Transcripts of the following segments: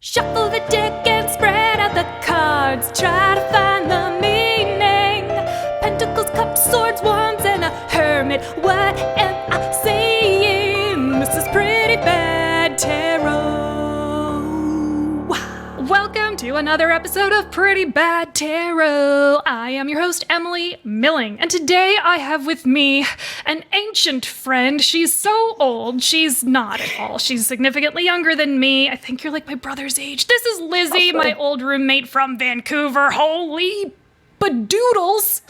Shuffle the deck and spread out the cards. Try to find the meaning. Pentacles, cups, swords, wands, and a hermit. What am I saying? This is pretty bad tarot. Welcome to another episode of Pretty Bad Tarot. I am your host, Emily Milling, and today I have with me an ancient friend. She's so old. She's not at all. She's significantly younger than me. I think you're like my brother's age. This is Lizzie, my old roommate from Vancouver. Holy badoodles.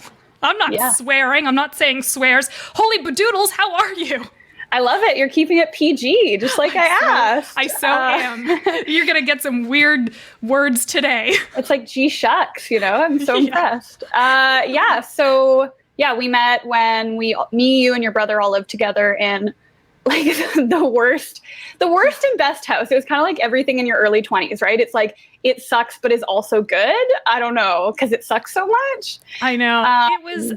I'm not swearing. I'm not saying swears. Holy badoodles, how are you? I love it. You're keeping it PG, just like I asked. I am. You're going to get some weird words today. It's like, gee shucks, you know? I'm so impressed. We met when me, you, and your brother all lived together in like the worst and best house. It was kind of like everything in your early 20s, right? It's like, it sucks, but is also good. I don't know, because it sucks so much. I know. It was,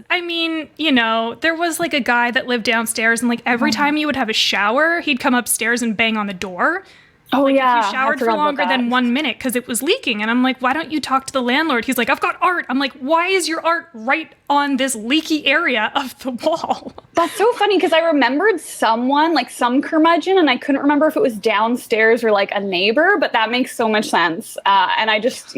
there was like a guy that lived downstairs, and like every time you would have a shower, he'd come upstairs and bang on the door. Oh, like, yeah. If you showered for longer than 1 minute because it was leaking. And I'm like, why don't you talk to the landlord? He's like, I've got art. I'm like, why is your art right on this leaky area of the wall? That's so funny because I remembered someone, like some curmudgeon, and I couldn't remember if it was downstairs or like a neighbor, but that makes so much sense. Anyways,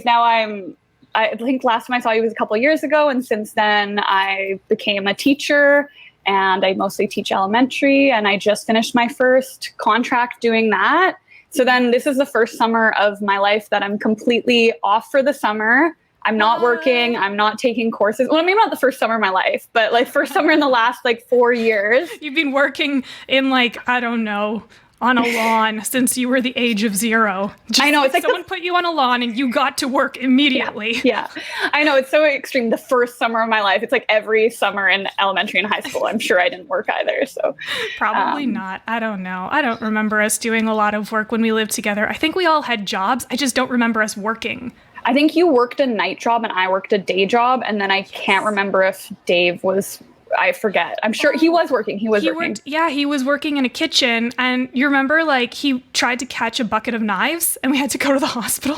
now I think last time I saw you was a couple of years ago. And since then I became a teacher. And I mostly teach elementary, and I just finished my first contract doing that. So then this is the first summer of my life that I'm completely off for the summer. I'm not working. I'm not taking courses. Well, maybe not the first summer of my life, but like first summer in the last like 4 years. You've been working in like, I don't know, on a lawn since you were the age of 0. I know. It's like someone put you on a lawn and you got to work immediately. Yeah. I know. It's so extreme. The first summer of my life. It's like every summer in elementary and high school. I'm sure I didn't work either. So probably not. I don't know. I don't remember us doing a lot of work when we lived together. I think we all had jobs. I just don't remember us working. I think you worked a night job and I worked a day job. And then I can't remember if Dave was... I forget. I'm sure he was working. He was working. He was working in a kitchen. And you remember, like, he tried to catch a bucket of knives and we had to go to the hospital.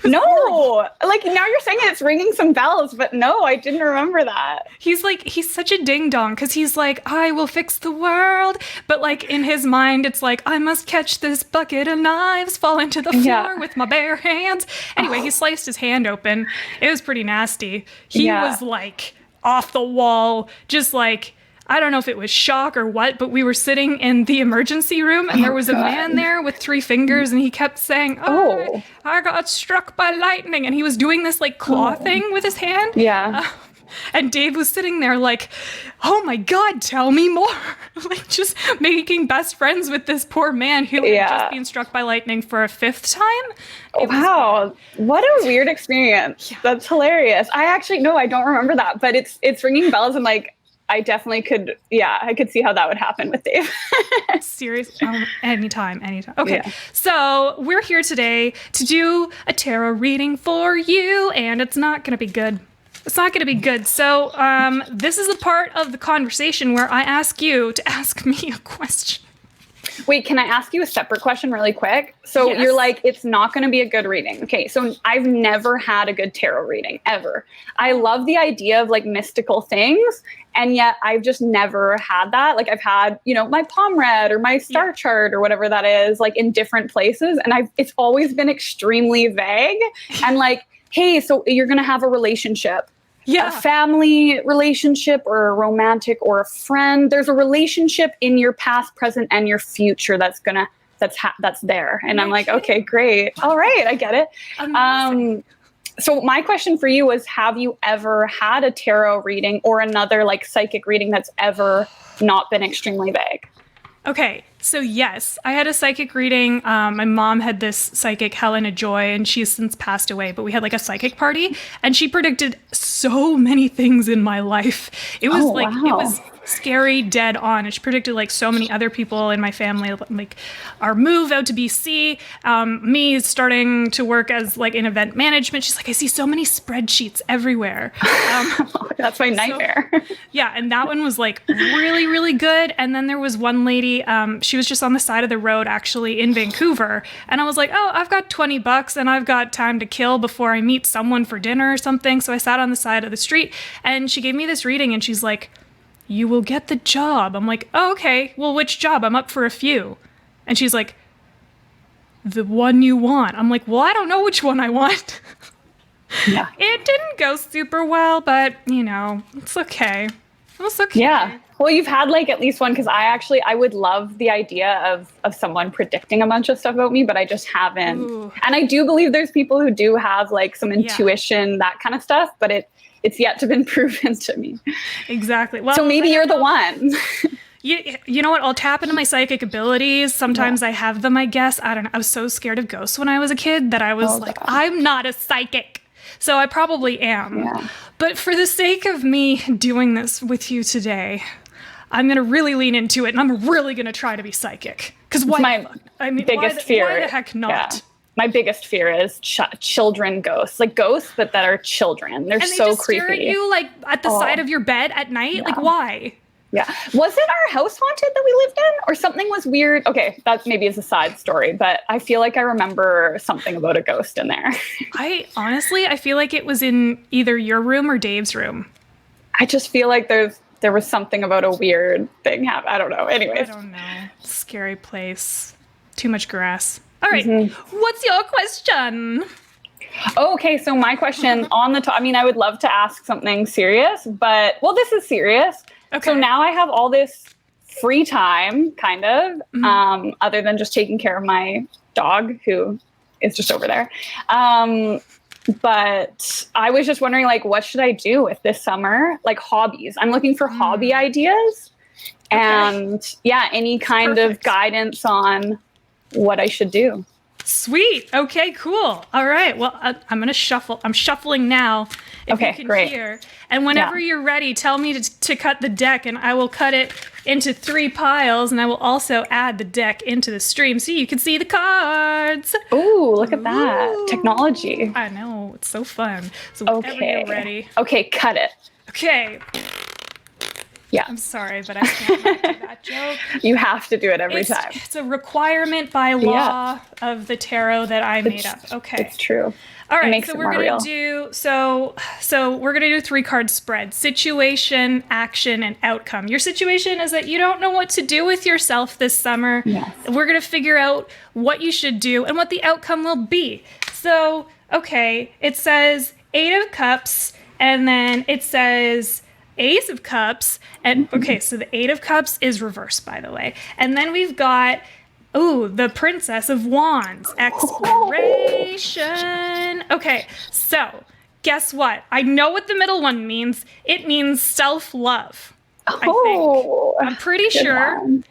No, like now you're saying it's ringing some bells, but no, I didn't remember that. He's such a ding dong because he's like, I will fix the world. But like in his mind, it's like, I must catch this bucket of knives, fall into the floor with my bare hands. Anyway, he sliced his hand open. It was pretty nasty. He was like off the wall, just like, I don't know if it was shock or what, but we were sitting in the emergency room and there was a man there with 3 fingers and he kept saying, I got struck by lightning. And he was doing this like claw thing with his hand. Yeah. And Dave was sitting there like, oh my God, tell me more. Like just making best friends with this poor man who had just been struck by lightning for a 5th time. Wow. What a weird experience. Yeah. That's hilarious. I don't remember that, but it's ringing bells and like, I definitely could. Yeah, I could see how that would happen with Dave. Seriously, anytime. Okay, so we're here today to do a tarot reading for you, and it's not going to be good. So this is the part of the conversation where I ask you to ask me a question. Wait, can I ask you a separate question really quick? So you're like, it's not going to be a good reading. Okay, so I've never had a good tarot reading, ever. I love the idea of like mystical things, and yet I've just never had that. Like I've had, my palm read or my star chart or whatever that is, like in different places, and it's always been extremely vague. And like, hey, so you're going to have a relationship. A family relationship or a romantic or a friend. There's a relationship in your past, present, and your future that's there. And I'm like, okay, great. All right, I get it. So my question for you was, have you ever had a tarot reading or another like psychic reading that's ever not been extremely vague? Okay, so yes, I had a psychic reading. My mom had this psychic, Helena Joy, and she's since passed away, but we had like a psychic party, and she predicted so many things in my life. It was it was scary, dead on. And she predicted like so many other people in my family, like our move out to BC, me starting to work as like in event management. She's like, I see so many spreadsheets everywhere. That's my nightmare. So, and that one was like really, really good. And then there was one lady, she was just on the side of the road actually in Vancouver. And I was like, oh, I've got $20 and I've got time to kill before I meet someone for dinner or something. So I sat on the side of the street and she gave me this reading and she's like, you will get the job. I'm like, oh, okay. Well, which job? I'm up for a few. And she's like, the one you want. I'm like, well, I don't know which one I want. Yeah. It didn't go super well, but, you know, it's okay. It's okay. Yeah. Well, you've had like at least one, because I would love the idea of someone predicting a bunch of stuff about me, but I just haven't. Ooh. And I do believe there's people who do have like some intuition, that kind of stuff, but it's yet to been proven to me. Exactly. Well, so maybe you're the one. You know what? I'll tap into my psychic abilities. Sometimes I have them, I guess. I don't know. I was so scared of ghosts when I was a kid that I was God. I'm not a psychic. So I probably am. Yeah. But for the sake of me doing this with you today, I'm going to really lean into it and I'm really going to try to be psychic. Because biggest fear. Why the heck not? Yeah. My biggest fear is children ghosts. Like ghosts, but that are children. They're so creepy. And they just stare at you like at the side of your bed at night? Yeah. Like why? Yeah. Was it our house haunted that we lived in? Or something was weird? Okay, that maybe is a side story, but I feel like I remember something about a ghost in there. I feel like it was in either your room or Dave's room. I just feel like there was something about a weird thing happening. I don't know. Anyways. I don't know. Scary place. Too much grass. All right. Mm-hmm. What's your question? Okay, so my question on the top, I mean, I would love to ask something serious, but, well, this is serious. Okay. So now I have all this free time, kind of, other than just taking care of my dog, who is just over there. But I was just wondering, like, what should I do with this summer? Like, hobbies. I'm looking for hobby ideas. Okay. And, yeah, any kind of guidance on what I should do. Sweet. Okay, cool. All right. Well, I'm going to shuffle. I'm shuffling now. If you can hear. And whenever you're ready, tell me to cut the deck and I will cut it into 3 piles and I will also add the deck into the stream so you can see the cards. Ooh, look at that. Technology. I know. It's so fun. So whenever you're ready. Okay, cut it. Okay. Yeah. I'm sorry, but I can't do that joke. You have to do it every time. It's a requirement by law of the tarot that I made up. Okay. It's true. All right, so we're going to do so we're going to do 3-card spread. Situation, action, and outcome. Your situation is that you don't know what to do with yourself this summer. Yes. We're going to figure out what you should do and what the outcome will be. So, okay, it says 8 of Cups and then it says Ace of Cups. And okay, so the 8 of Cups is reversed, by the way. And then we've got the Princess of Wands. Exploration. Okay, so guess what? I know what the middle one means. It means self-love. I think. I'm pretty sure. One.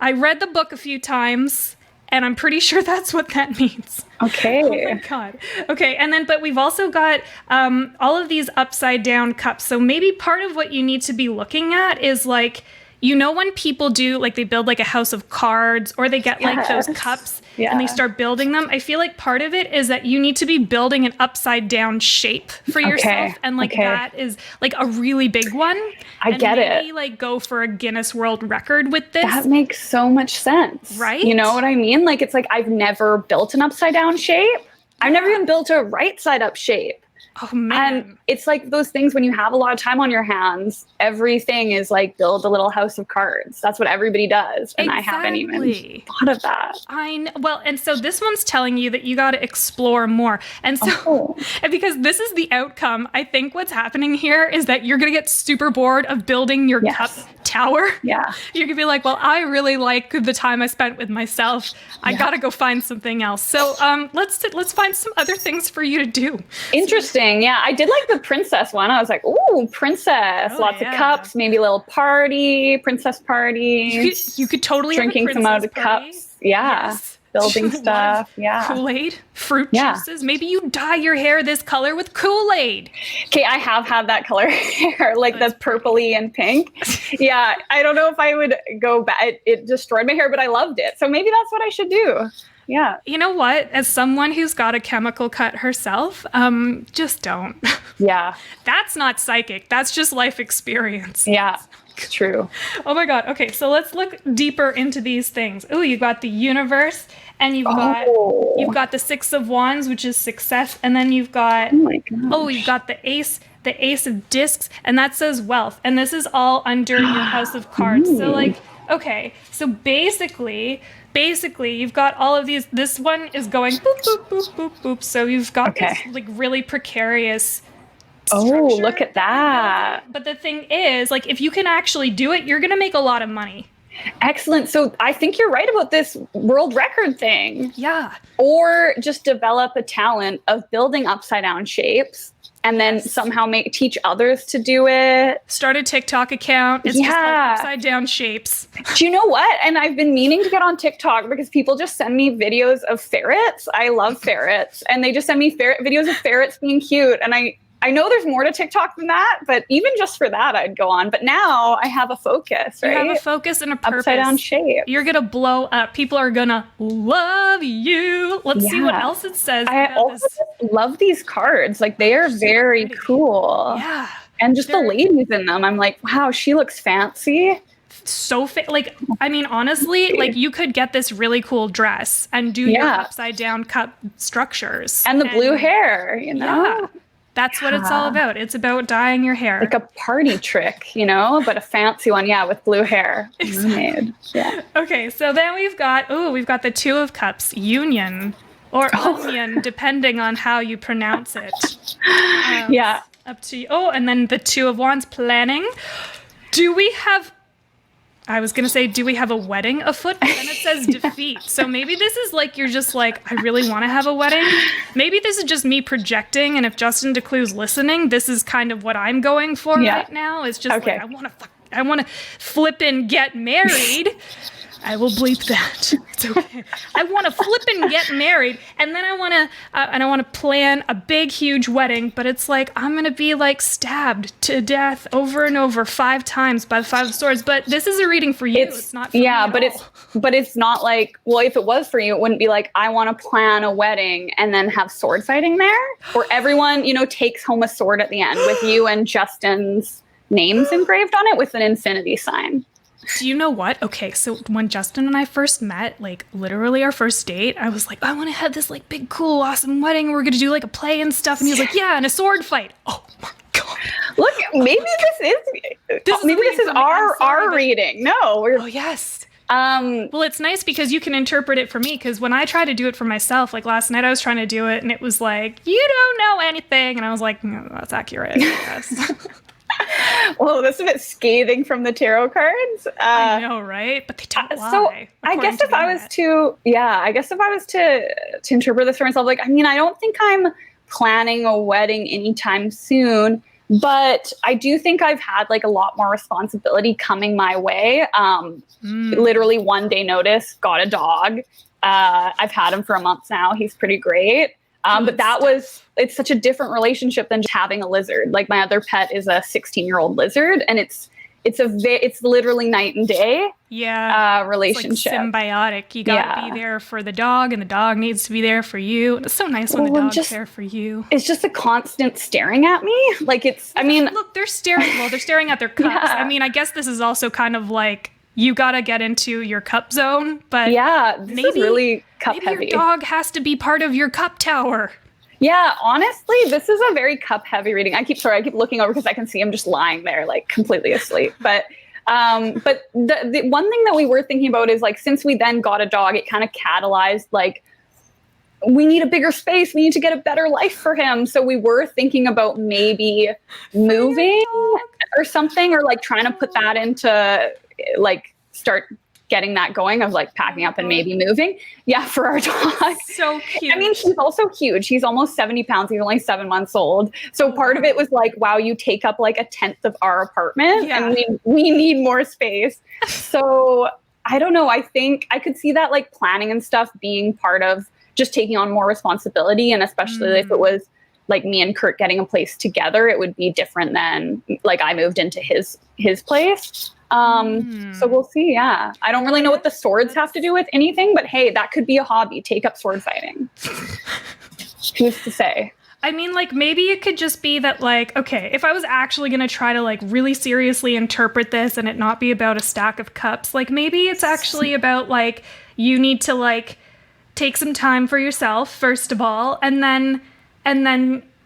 I read the book a few times, and I'm pretty sure that's what that means. Okay. Oh my God. Okay, and then, but we've also got all of these upside down cups. So maybe part of what you need to be looking at is like, you know, when people do, like they build like a house of cards or they get like those cups and they start building them. I feel like part of it is that you need to be building an upside down shape for yourself. And like that is like a really big one. I get it. Maybe like go for a Guinness World Record with this. That makes so much sense. Right? You know what I mean? Like, it's like I've never built an upside down shape. I've never even built a right side up shape. Oh, man. And it's like those things when you have a lot of time on your hands, everything is like build a little house of cards. That's what everybody does. And I haven't even thought of that. I know. Well, and so this one's telling you that you got to explore more. And so, and because this is the outcome, I think what's happening here is that you're going to get super bored of building your cup tower. Yeah. You're going to be like, well, I really like the time I spent with myself. I got to go find something else. So let's find some other things for you to do. Interesting. Yeah, I did like the princess one. I was like, ooh, princess, lots of cups, maybe a little party, princess party. You could totally drinking have a some out of party. cups. Yeah. Yes. Building stuff. Yeah. Kool-Aid, fruit juices. Maybe you dye your hair this color with Kool-Aid. Okay, I have had that color hair, like the purpley and pink. Yeah, I don't know if I would go back. It destroyed my hair, but I loved it. So maybe that's what I should do. Yeah. You know what? As someone who's got a chemical cut herself, just don't. Yeah. That's not psychic. That's just life experience. Yeah. It's true. Oh my God. Okay, so let's look deeper into these things. Oh, you've got the universe, and you've got the Six of Wands, which is success, and then you've got you've got the Ace of Discs, and that says wealth. And this is all under your House of Cards. So like, okay, so basically you've got all of these. This one is going boop boop boop boop boop. So you've got this like really precarious structure. Look at that. But the thing is, like, if you can actually do it, you're going to make a lot of money. Excellent. So I think you're right about this world record thing. Yeah. Or just develop a talent of building upside down shapes and then somehow teach others to do it. Start a TikTok account. It's just called upside down shapes. Do you know what? And I've been meaning to get on TikTok because people just send me videos of ferrets. I love ferrets. And they just send me videos of ferrets being cute. And I know there's more to TikTok than that, but even just for that, I'd go on. But now I have a focus, right? You have a focus and a purpose. Upside down shape. You're going to blow up. People are going to love you. Let's see what else it says. I also love these cards. Like, they are very cool. Yeah. And just the ladies in them. I'm like, wow, she looks fancy. So like, I mean, honestly, like, you could get this really cool dress and do your upside down cup structures. And the blue hair, you know? Yeah. That's what it's all about. It's about dyeing your hair. Like a party trick, you know, but a fancy one, with blue hair. Mermaid. Yeah. Okay, so then we've got the Two of Cups, union, or onion, depending on how you pronounce it. Up to you. Oh, and then the Two of Wands, planning. Do we have a wedding afoot? But then it says defeat. So maybe this is like, you're just like, I really want to have a wedding. Maybe this is just me projecting. And if Justin DeClue's listening, this is kind of what I'm going for right now. It's just like, I want to flip and get married. I will bleep that. It's okay. I want to flip and get married, and then I want to plan a big, huge wedding. But it's like, I'm gonna be like stabbed to death over and over 5 times by the Five of Swords. But this is a reading for you. It's not for me at all. But it's not like, well, if it was for you, it wouldn't be like, I want to plan a wedding and then have sword fighting there, or everyone, takes home a sword at the end with you and Justin's names engraved on it with an infinity sign. Do you know what? Okay, so when Justin and I first met, like literally our first date, I was like, I want to have this like big, cool, awesome wedding. We're going to do like a play and stuff. And he was like, yeah, and a sword fight. Oh my God. Look, maybe this is our reading. No. Oh, yes. Well, it's nice because you can interpret it for me, because when I try to do it for myself, like last night I was trying to do it and it was like, you don't know anything. And I was like, no, that's accurate, I guess. Well, this is a bit scathing from the tarot cards. I know, right? But they don't lie. So I guess if I was to interpret this for myself, like, I mean, I don't think I'm planning a wedding anytime soon, but I do think I've had like a lot more responsibility coming my way. Literally one day notice, got a dog. I've had him for a month now. He's pretty great. But it's such a different relationship than just having a lizard. Like, my other pet is a 16-year-old lizard, and it's literally night and day. Yeah. Relationship. It's like symbiotic. You gotta be there for the dog, and the dog needs to be there for you. It's so nice when the dog's there for you. It's just a constant staring at me. Like, look, they're staring. Well, they're staring at their cups. Yeah. I mean, I guess this is also kind of like, you gotta get into your cup zone, but this is really cup heavy. Maybe your dog has to be part of your cup tower. Yeah, honestly, this is a very cup heavy reading. I keep looking over because I can see him just lying there, like completely asleep. But the one thing that we were thinking about is, like, since we then got a dog, it kind of catalyzed, like, we need a bigger space. We need to get a better life for him. So we were thinking about maybe moving or something, or like trying to put that into, like, start getting that going of like packing up and maybe moving. Yeah, for our dog. So cute. I mean, he's also huge. He's almost 70 pounds. He's only 7 months old. So part of it was like, wow, you take up like 1/10 of our apartment, and we need more space. So I don't know. I think I could see that, like, planning and stuff being part of just taking on more responsibility. And especially if it was like me and Kurt getting a place together, it would be different than like I moved into his place. So we'll see. Yeah. I don't really know what the swords have to do with anything, but hey, that could be a hobby. Take up sword fighting. Who's to say? I mean, like, maybe it could just be that, like, okay, if I was actually going to try to, like, really seriously interpret this and it not be about a stack of cups, like, maybe it's actually about, like, you need to, like, take some time for yourself, first of all, and then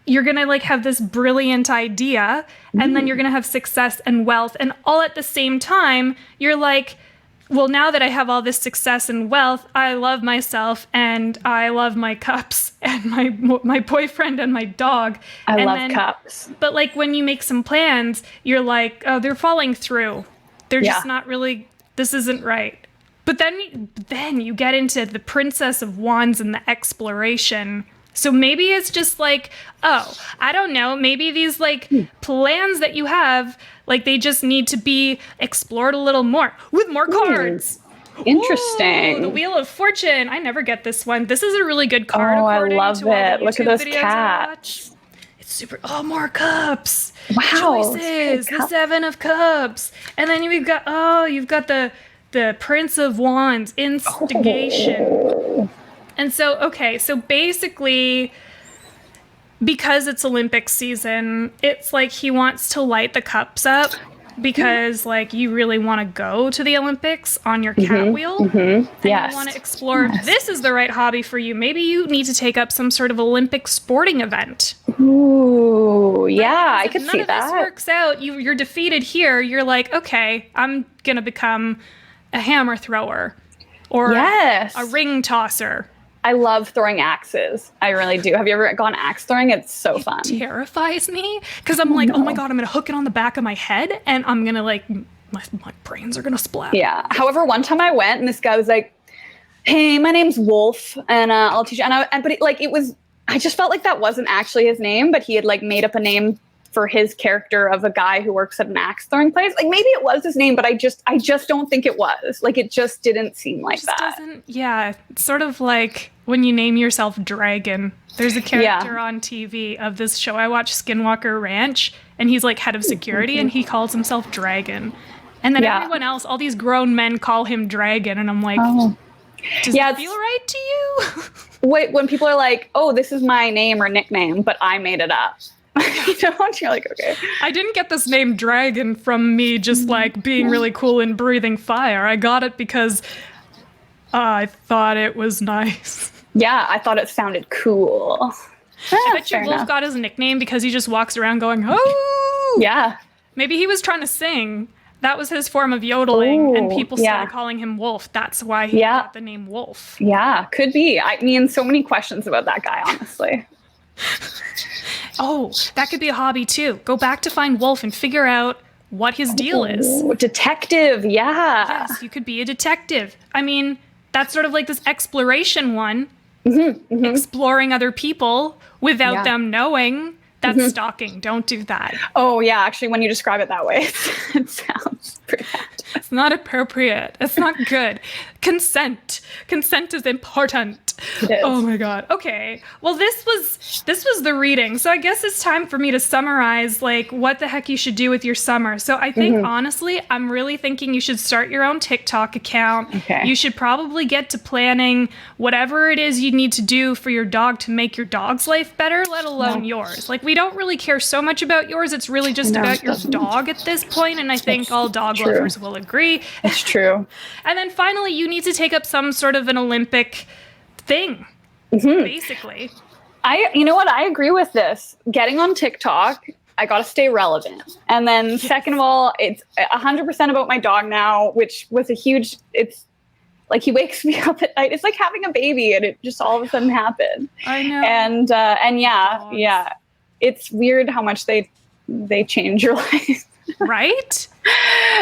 you're going to, like, have this brilliant idea, and then you're going to have success and wealth, and all at the same time, you're like, well, now that I have all this success and wealth, I love myself and I love my cups and my boyfriend and my dog. I love cups. But like when you make some plans, you're like, oh, they're falling through. They're just not really, this isn't right. But then you get into the Princess of Wands and the exploration. So maybe it's just like, oh, I don't know. Maybe these like plans that you have, like they just need to be explored a little more with more cards. Interesting. Ooh, the Wheel of Fortune. I never get this one. This is a really good card. Oh, I love it. Look at those cats. It's super. Oh, more cups. Wow. Choices. The Seven of Cups. And then you've got the Prince of Wands. Instigation. Oh. And so, okay, so basically, because it's Olympic season, it's like he wants to light the cups up because, like, you really want to go to the Olympics on your cat wheel. And you want to explore. Yes. This is the right hobby for you. Maybe you need to take up some sort of Olympic sporting event. Ooh, yeah, I could see that. None of this works out. You're defeated here. You're like, okay, I'm going to become a hammer thrower or a ring tosser. I love throwing axes. I really do. Have you ever gone axe throwing? It's so fun. It terrifies me because I'm like, oh my God, I'm going to hook it on the back of my head and I'm going to like, my brains are going to splat. Yeah. However, one time I went and this guy was like, hey, my name's Wolf and I'll teach you. I just felt like that wasn't actually his name, but he had like made up a name for his character of a guy who works at an axe throwing place. Like maybe it was his name, but I just don't think it was. Like it just didn't seem like that. It's sort of like when you name yourself Dragon. There's a character on TV of this show I watch, Skinwalker Ranch, and he's like head of security and he calls himself Dragon. And then everyone else, all these grown men call him Dragon, and I'm like, does it feel right to you? Wait, when people are like, oh, this is my name or nickname, but I made it up. You're like, okay. I didn't get this name Dragon from me just like being really cool and breathing fire. I got it because I thought it was nice. Yeah, I thought it sounded cool. I bet your Wolf got his nickname because he just walks around going, oh! Yeah. Maybe he was trying to sing. That was his form of yodeling, and people started calling him Wolf. That's why he got the name Wolf. Yeah, could be. I mean, so many questions about that guy, honestly. Oh, that could be a hobby too. Go back to find Wolf and figure out what his deal is. Detective, yeah. Yes, you could be a detective. I mean, that's sort of like this exploration one. Exploring other people without them knowing. That's stalking. Don't do that. Oh, yeah. Actually, when you describe it that way, it sounds pretty bad. It's not appropriate. It's not good. Consent. Consent is important. It is. Oh my God. Okay. Well, this was the reading. So I guess it's time for me to summarize like what the heck you should do with your summer. So I think honestly, I'm really thinking you should start your own TikTok account. Okay. You should probably get to planning whatever it is you need to do for your dog to make your dog's life better, let alone yours. Like we don't really care so much about yours. It's really just about your dog at this point, and I think all dog lovers will agree. It's true. And then finally, you need to take up some sort of an Olympic thing, basically. You know what? I agree with this. Getting on TikTok, I got to stay relevant. And then second of all, it's 100% about my dog now, which was it's like he wakes me up at night. It's like having a baby, and it just all of a sudden happened. I know. And yeah. It's weird how much they change your life. Right?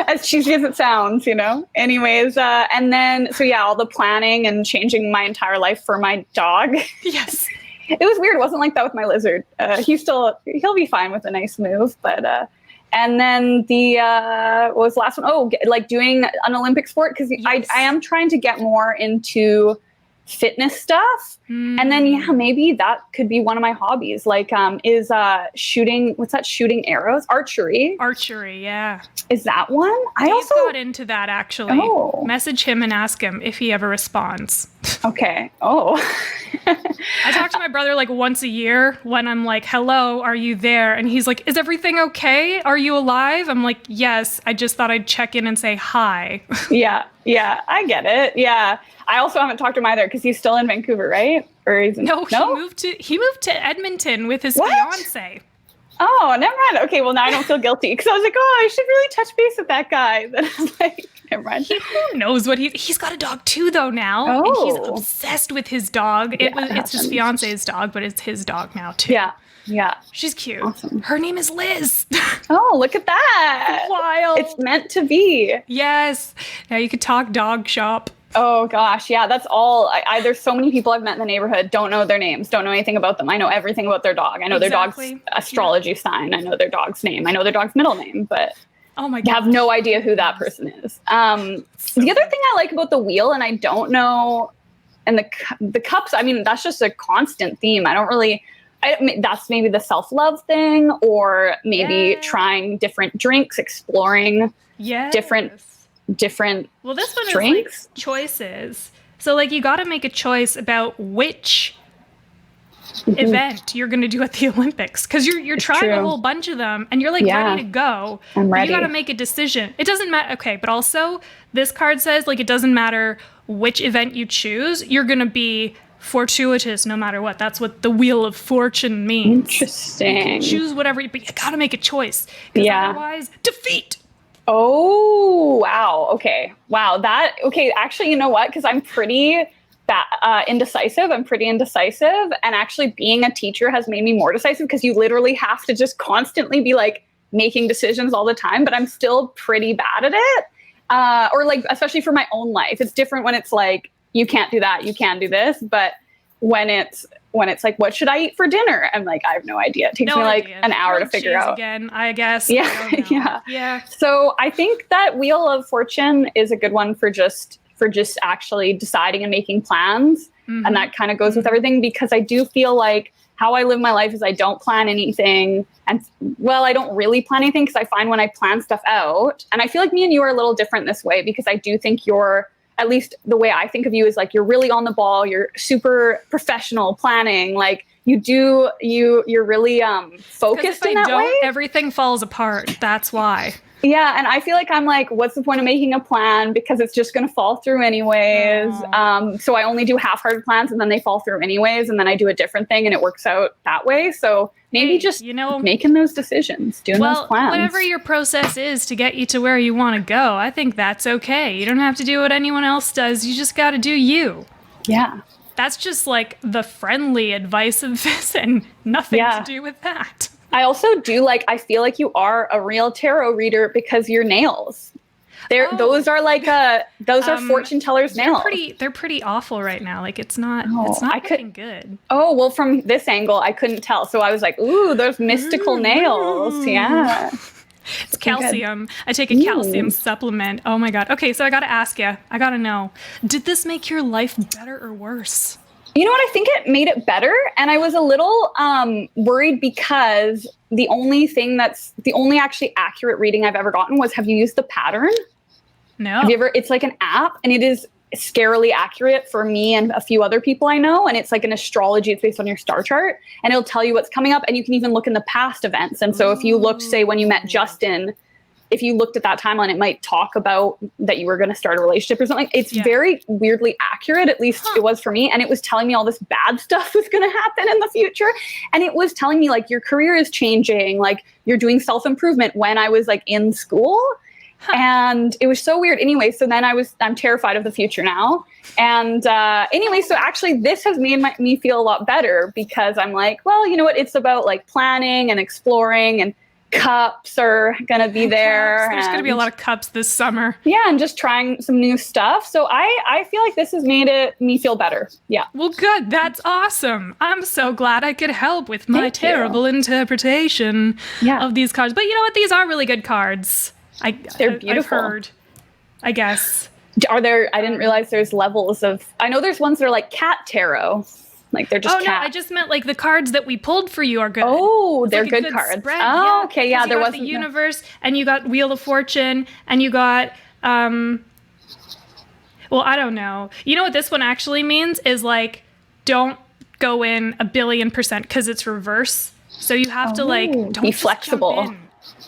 As cheesy as it sounds, you know? Anyways, and then, all the planning and changing my entire life for my dog. Yes. It was weird. It wasn't like that with my lizard. He'll be fine with a nice move, but, and then what was the last one? Oh, like doing an Olympic sport. Cause I am trying to get more into fitness stuff. And then, maybe that could be one of my hobbies, like, is shooting, what's that? Shooting arrows? Archery, yeah. Is that one? I also got into that, actually. Oh. Message him and ask him if he ever responds. Okay. Oh. I talk to my brother like once a year when I'm like, hello, are you there? And he's like, is everything okay? Are you alive? I'm like, yes. I just thought I'd check in and say hi. Yeah. I get it. Yeah. I also haven't talked to him either because he's still in Vancouver, right? Or he's No, he moved to Edmonton with his fiance. Oh, never mind. Okay, well now I don't feel guilty because I was like, oh, I should really touch base with that guy. Then I was like, never mind. Who knows what he's got a dog too though now, and he's obsessed with his dog. It's his fiance's dog, but it's his dog now too. Yeah. She's cute. Awesome. Her name is Liz. Oh, look at that! Wild. It's meant to be. Yes. Now you could talk dog shop. Oh gosh, yeah, that's all. There's so many people I've met in the neighborhood, don't know their names, don't know anything about them. I know everything about their dog. I know their dog's astrology sign. I know their dog's name. I know their dog's middle name, but oh my God, I have no idea who that person is. The other thing I like about the wheel, and I don't know, and the cups, I mean, that's just a constant theme. I don't really, that's maybe the self-love thing, or maybe trying different drinks, exploring different well, this one drinks. Is like choices. So like you got to make a choice about which event you're going to do at the Olympics, because you're trying a whole bunch of them and you're like ready to go. I'm ready. You got to make a decision. It doesn't matter. Okay, but also this card says like it doesn't matter which event you choose. You're going to be fortuitous no matter what. That's what the Wheel of Fortune means. Interesting. You can choose whatever, but you got to make a choice. Because otherwise, defeat. Oh, wow. Okay. Wow. Actually, you know what? Because I'm pretty indecisive. And actually being a teacher has made me more decisive because you literally have to just constantly be like making decisions all the time. But I'm still pretty bad at it. Or like, especially for my own life. It's different when it's like, you can't do that, you can do this. But when it's like, what should I eat for dinner? I'm like, I have no idea. It takes me like an hour to figure out. Again, I guess. Yeah. So I think that Wheel of Fortune is a good one for just actually deciding and making plans. Mm-hmm. And that kind of goes with everything, because I do feel like how I live my life is I don't plan anything. And well, I don't really plan anything, because I find when I plan stuff out, and I feel like me and you are a little different this way, because I do think you're, at least the way I think of you, is like you're really on the ball. You're super professional planning. Like you're really focused in that way. Everything falls apart. That's why. Yeah, and I feel like I'm like, what's the point of making a plan, because it's just going to fall through anyways. So I only do half-hearted plans, and then they fall through anyways, and then I do a different thing, and it works out that way. So maybe making those decisions, doing those plans. Whatever your process is to get you to where you want to go, I think that's okay. You don't have to do what anyone else does. You just got to do you. Yeah. That's just like the friendly advice of this, and nothing to do with that. I also do I feel like you are a real tarot reader because your nails. Those are fortune tellers' nails. They're pretty awful right now. Like it's not looking good. Oh, well, from this angle, I couldn't tell. So I was like, ooh, those mystical nails. Yeah. It's calcium. I take a calcium supplement. Oh my God. Okay, so I got to ask you. I got to know. Did this make your life better or worse? You know what? I think it made it better. And I was a little worried because the only actually accurate reading I've ever gotten was, have you used the pattern? No. Have you ever? It's like an app, and it is scarily accurate for me and a few other people I know. And it's like an astrology. It's based on your star chart, and it'll tell you what's coming up. And you can even look in the past events. And so if you looked, say, when you met Justin, if you looked at that timeline, it might talk about that you were going to start a relationship or something. It's very weirdly accurate. At least it was for me. And it was telling me all this bad stuff was going to happen in the future. And it was telling me like your career is changing, like you're doing self-improvement when I was like in school. And it was so weird. Anyway, so then I'm terrified of the future now. And anyway, so actually this has made me feel a lot better, because I'm like, well, you know what? It's about like planning and exploring, and cups are going to be there. There's going to be a lot of cups this summer. Yeah, and just trying some new stuff. So I feel like this has made me feel better. Yeah. Well, good. That's awesome. I'm so glad I could help with my terrible interpretation of these cards. But you know what? These are really good cards. They're beautiful. I've heard, I guess. Are there? I didn't realize there's levels of. I know there's ones that are like cat tarot, like they're just. Oh no, I just meant like the cards that we pulled for you are good. Oh, they're good cards. Spread. Oh, okay, yeah. There was the universe, and you got Wheel of Fortune, and you got. Well, I don't know. You know what this one actually means is like, don't go in 1,000,000,000% because it's reverse. So you have to don't be flexible. Jump in.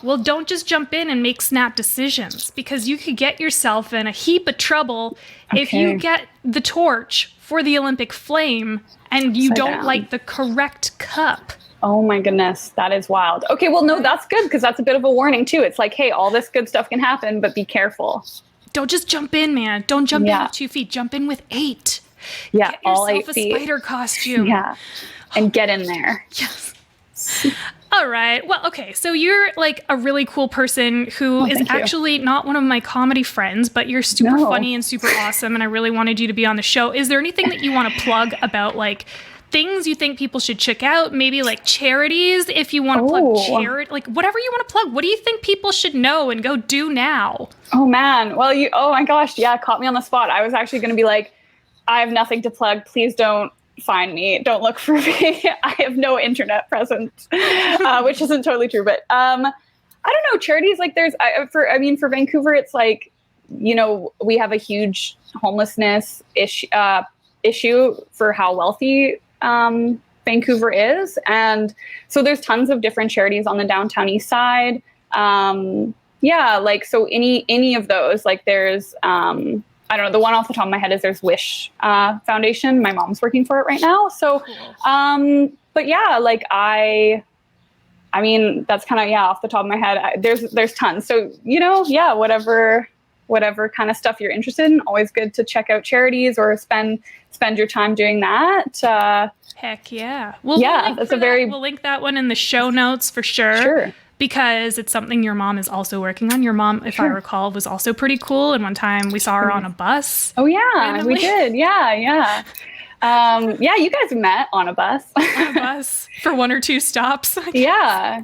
Well, don't just jump in and make snap decisions, because you could get yourself in a heap of trouble if you get the torch for the Olympic flame and you don't light the correct cup. Oh my goodness, that is wild. Okay, well, no, that's good, because that's a bit of a warning too. It's like, hey, all this good stuff can happen, but be careful. Don't just jump in, man. Don't jump in with 2 feet. Jump in with 8. Yeah, get all 8 yourself feet. a spider costume. Yeah, and get in there. Yes. All right. Well, okay. So you're like a really cool person who is actually not one of my comedy friends, but you're super funny and super awesome. And I really wanted you to be on the show. Is there anything that you want to plug about, like, things you think people should check out? Maybe like charities, if you want to plug charity, like whatever you want to plug. What do you think people should know and go do now? Oh man. Well, oh my gosh. Yeah. Caught me on the spot. I was actually going to be like, I have nothing to plug. Please don't find me. Don't look for me. I have no internet presence, which isn't totally true. But I don't know. Charities, like for Vancouver, it's like, we have a huge homelessness issue for how wealthy Vancouver is. And so there's tons of different charities on the downtown east side. So any of those, like there's, I don't know, the one off the top of my head is there's Wish Foundation. My mom's working for it right now. So, cool. But yeah, like I mean, that's kind of, off the top of my head, there's tons. So, whatever kind of stuff you're interested in, always good to check out charities or spend your time doing that. Heck yeah. We'll link that one in the show notes for sure. Sure. Because it's something your mom is also working on. Your mom, if I recall, was also pretty cool. And one time we saw her on a bus. Oh yeah, randomly. We did. Yeah. You guys met on a bus. On a bus for 1 or 2 stops. Yeah.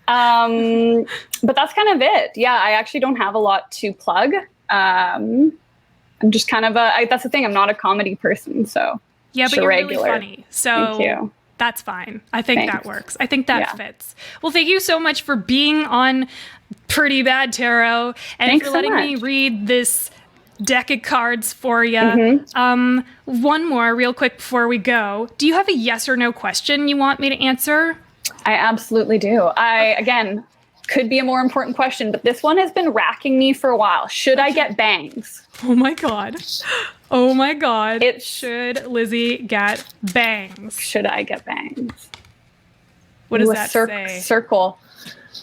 But that's kind of it. Yeah, I actually don't have a lot to plug. I'm just kind of that's the thing. I'm not a comedy person, so yeah, but you're really funny. So thank you. That's fine. I think that works. I think that fits. Well, thank you so much for being on Pretty Bad Tarot and for letting me read this deck of cards for you. Mm-hmm. One more real quick before we go. Do you have a yes or no question you want me to answer? I absolutely do. Again, could be a more important question, but this one has been racking me for a while. Should I get bangs? Oh my God. Should Lizzie get bangs? Should I get bangs? What does that say? Circle.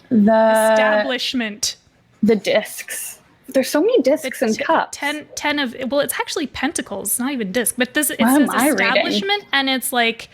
The establishment. The discs. There's so many discs and cups. 10 of, well, it's actually pentacles. It's not even disc, but it says establishment and it's like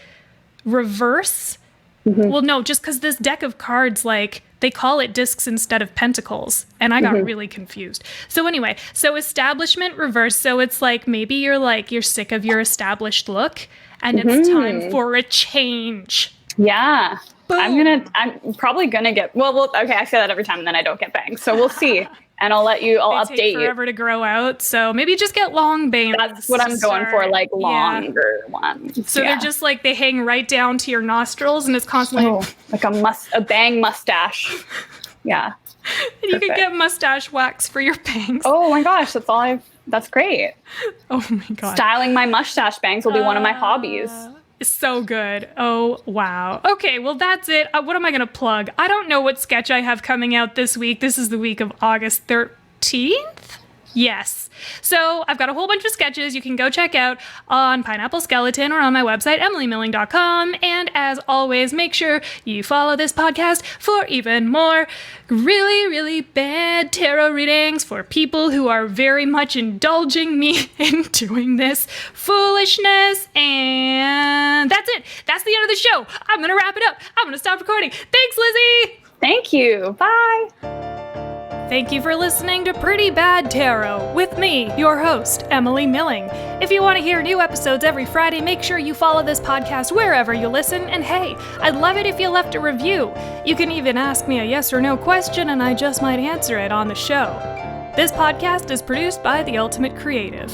reverse. Mm-hmm. Well, no, just because this deck of cards, like, they call it discs instead of pentacles. And I got really confused. So anyway, establishment reverse. So it's like, maybe you're sick of your established look and it's time for a change. Yeah. Boom. I'm probably gonna get, okay, I say that every time and then I don't get bangs. So we'll see. And I'll update you. They take forever to grow out. So maybe just get long bangs. That's what I'm going for, like longer ones. So they're just like, they hang right down to your nostrils and it's constantly like a bang mustache. Yeah. And you can get mustache wax for your bangs. Oh my gosh, that's great. Oh my God. Styling my mustache bangs will be one of my hobbies. So good. Oh, wow. Okay, well, that's it. What am I going to plug? I don't know what sketch I have coming out this week. This is the week of August 13th? Yes. So I've got a whole bunch of sketches you can go check out on Pineapple Skeleton or on my website, emilymilling.com. And as always, make sure you follow this podcast for even more really, really bad tarot readings for people who are very much indulging me in doing this foolishness. And that's it. That's the end of the show. I'm going to wrap it up. I'm going to stop recording. Thanks, Lizzie. Thank you. Bye. Thank you for listening to Pretty Bad Tarot with me, your host, Emily Milling. If you want to hear new episodes every Friday, make sure you follow this podcast wherever you listen. And hey, I'd love it if you left a review. You can even ask me a yes or no question and I just might answer it on the show. This podcast is produced by The Ultimate Creative.